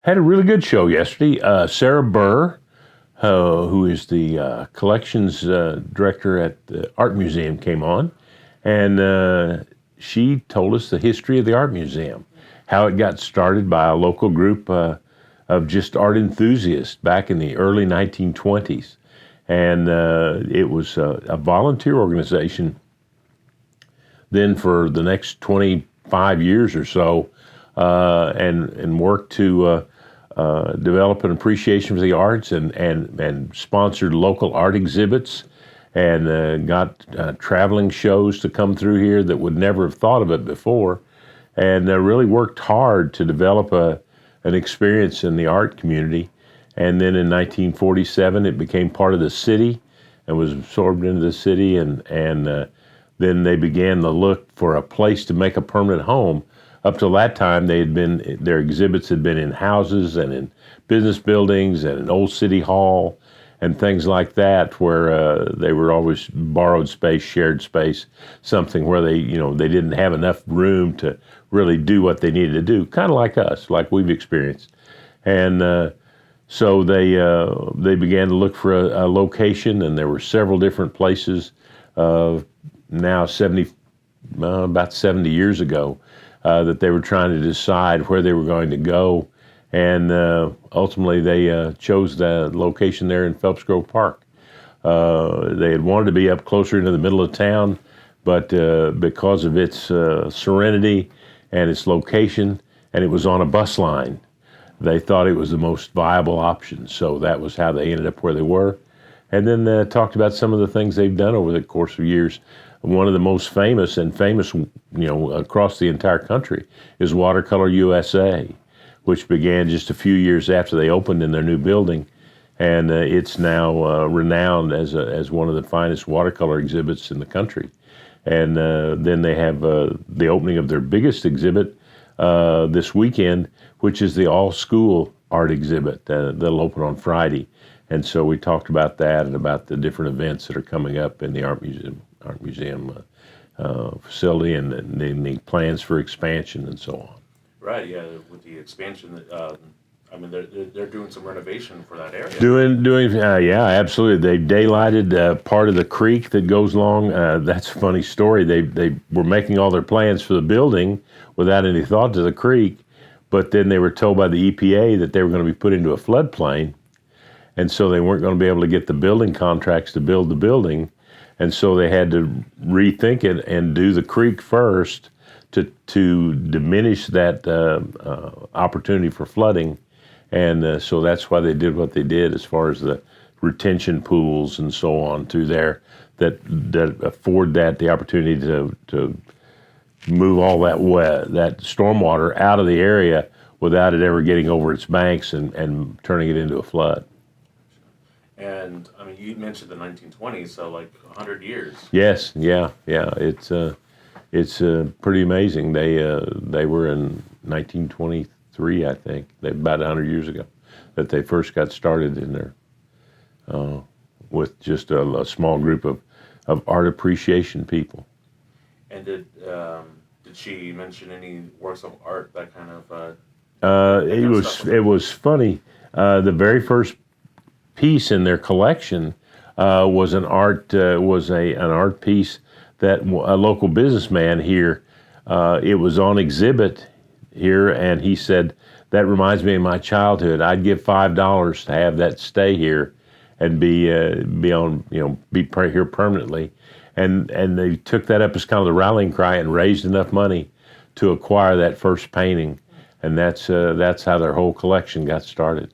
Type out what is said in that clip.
Had a really good show yesterday. Sarah Burr, who is the collections director at the Art Museum, came on, and she told us the history of the Art Museum, how it got started by a local group of just art enthusiasts back in the early 1920s. And it was a volunteer organization then for the next 25 years or so, and worked to develop an appreciation for the arts and sponsored local art exhibits and got traveling shows to come through here that would never have thought of it before, and really worked hard to develop an experience in the art community. And then in 1947, it became part of the city and was absorbed into the city, and then they began to look for a place to make a permanent home. Up till that time, their exhibits had been in houses and in business buildings and in old city hall and things like that, where they were always borrowed space, shared space, something where they didn't have enough room to really do what they needed to do, kind of like us, like we've experienced. And so they began to look for a location, and there were several different places. Now about 70 years ago, that they were trying to decide where they were going to go, and ultimately they chose the location there in Phelps Grove Park. They had wanted to be up closer into the middle of town, but because of its serenity and its location, and it was on a bus line, they thought it was the most viable option. So that was how they ended up where they were. And then talked about some of the things they've done over the course of years. One of the most famous, across the entire country, is Watercolor USA, which began just a few years after they opened in their new building, and it's now renowned as one of the finest watercolor exhibits in the country. And then they have the opening of their biggest exhibit this weekend, which is the all-school art exhibit that'll open on Friday. And so we talked about that and about the different events that are coming up in the Art Museum facility, and the plans for expansion and so on. Right, yeah, with the expansion, they're doing some renovation for that area. Yeah, absolutely. They daylighted part of the creek that goes along. That's a funny story. They were making all their plans for the building without any thought to the creek, but then they were told by the EPA that they were going to be put into a floodplain, and so they weren't going to be able to get the building contracts to build the building. And so they had to rethink it and do the creek first to diminish that opportunity for flooding. And so that's why they did what they did as far as the retention pools and so on through there that afford the opportunity to move all that stormwater out of the area without it ever getting over its banks and turning it into a flood. And you mentioned the 1920s, so like 100 years. Yes, yeah. It's pretty amazing. They were in 1923, I think. About 100 years ago, that they first got started in there, with just a small group of art appreciation people. And did she mention any works of art that kind of? It was funny. The very first piece in their collection was an art piece that a local businessman here. It was on exhibit here, and he said, "That reminds me of my childhood. I'd give $5 to have that stay here and be here permanently." And they took that up as kind of the rallying cry and raised enough money to acquire that first painting, and that's how their whole collection got started.